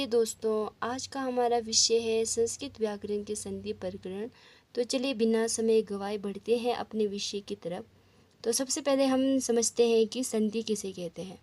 चलिए दोस्तों, आज का हमारा विषय है संस्कृत व्याकरण के संधि प्रकरण। तो चलिए बिना समय गवाए बढ़ते हैं अपने विषय की तरफ। तो सबसे पहले हम समझते हैं कि संधि किसे कहते हैं।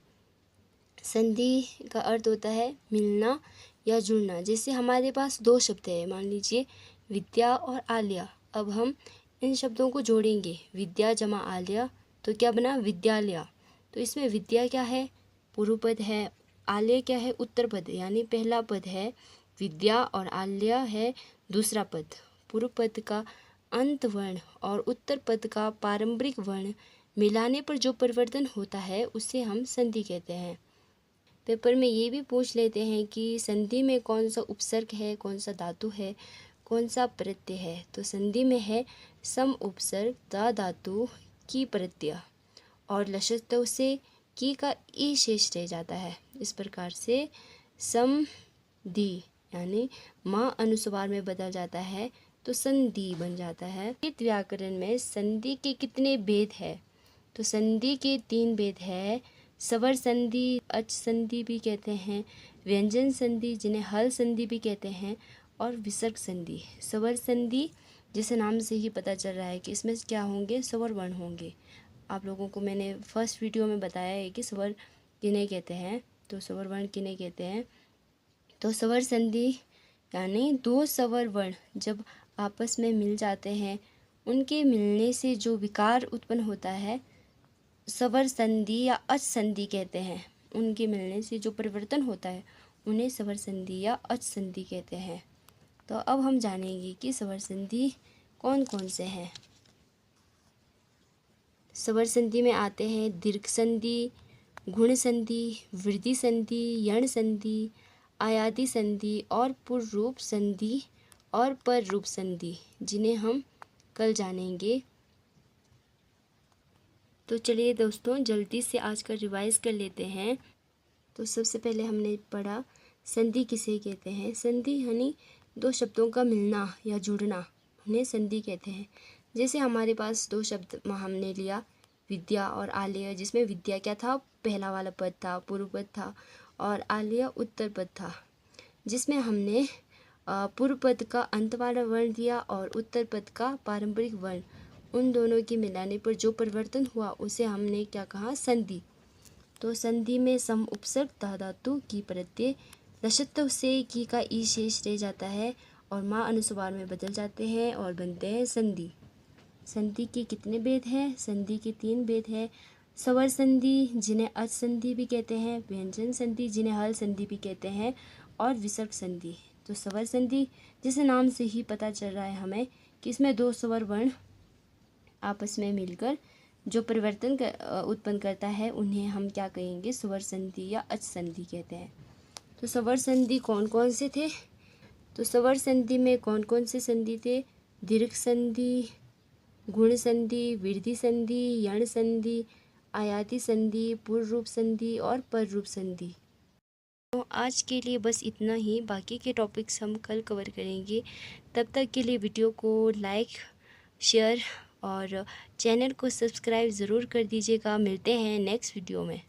संधि का अर्थ होता है मिलना या जुड़ना। जैसे हमारे पास दो शब्द है, मान लीजिए विद्या और आलिया। अब हम इन शब्दों को जोड़ेंगे, विद्या जमा आलिया, तो क्या बना विद्यालया। तो इसमें विद्या क्या है, पूर्व पद है, आल्य क्या है, उत्तर पद, यानी पहला पद है विद्या और आल्य है दूसरा पद। पूर्व पद का अंत वर्ण और उत्तर पद का पारंपरिक वर्ण मिलाने पर जो परिवर्तन होता है उसे हम संधि कहते हैं। पेपर में ये भी पूछ लेते हैं कि संधि में कौन सा उपसर्ग है, कौन सा धातु है, कौन सा प्रत्यय है। तो संधि में है सम उपसर्ग दा धातु की प्रत्यय और लशस्तव से की का ई शेष रह जाता है। इस प्रकार से समधि यानी माँ अनुस्वार में बदल जाता है तो संधि बन जाता है। संस्कृत व्याकरण में संधि के कितने भेद है, तो संधि के 3 भेद है। स्वर संधि, अच संधि भी कहते हैं, व्यंजन संधि जिन्हें हल संधि भी कहते हैं, और विसर्ग संधि। स्वर संधि जैसे नाम से ही पता चल रहा है कि इसमें क्या होंगे, स्वर वर्ण होंगे। आप लोगों को मैंने फर्स्ट वीडियो में बताया है कि स्वर किन्हें कहते हैं, तो स्वर वर्ण किन्हें कहते हैं। तो स्वर संधि यानी दो स्वर वर्ण जब आपस में मिल जाते हैं, उनके मिलने से जो विकार उत्पन्न होता है स्वर संधि या अच संधि कहते हैं। उनके मिलने से जो परिवर्तन होता है उन्हें स्वर संधि या अच संधि कहते हैं। तो अब हम जानेंगे कि स्वर संधि कौन कौन से हैं। स्वर संधि में आते हैं दीर्घ संधि, गुण संधि, वृद्धि संधि, यण संधि, आयाति संधि और पुर्रूप संधि और पररूप संधि, जिन्हें हम कल जानेंगे। तो चलिए दोस्तों जल्दी से आज का रिवाइज कर लेते हैं। तो सबसे पहले हमने पढ़ा संधि किसे कहते हैं। संधि यानी दो शब्दों का मिलना या जुड़ना, उन्हें संधि कहते हैं। जैसे हमारे पास दो शब्द हमने लिया विद्या और आल्य, जिसमें विद्या क्या था, पहला वाला पद था, पूर्व पद था, और आल्य उत्तर पद था, जिसमें हमने पूर्व पद का अंत वाला वर्ण दिया और उत्तर पद का पारंपरिक वर्ण। उन दोनों के मिलाने पर जो परिवर्तन हुआ उसे हमने क्या कहा, संधि। तो संधि में सम उपसर्ग धा धातु की प्रत्यय लशत्व से की का ई शेष रह जाता है और माँ अनुस्वार में बदल जाते हैं और बनते हैं संधि। संधि के कितने भेद हैं, संधि के 3 भेद हैं। स्वर संधि जिन्हें अच संधि भी कहते हैं, व्यंजन संधि जिन्हें हल संधि भी कहते हैं, और विसर्ग संधि। तो स्वर संधि जैसे नाम से ही पता चल रहा है हमें कि इसमें दो स्वर वर्ण आपस में मिलकर जो परिवर्तन उत्पन्न करता है उन्हें हम क्या कहेंगे, स्वर संधि या अच संधि कहते हैं। तो स्वर संधि कौन कौन से थे, तो स्वर संधि में कौन कौन से संधि थे, दीर्घ संधि, गुण संधि, वृद्धि संधि, यण संधि, आयाति संधि, पूर्वरूप संधि और पररूप संधि। तो आज के लिए बस इतना ही, बाकी के टॉपिक्स हम कल कवर करेंगे। तब तक के लिए वीडियो को लाइक, शेयर और चैनल को सब्सक्राइब ज़रूर कर दीजिएगा। मिलते हैं नेक्स्ट वीडियो में।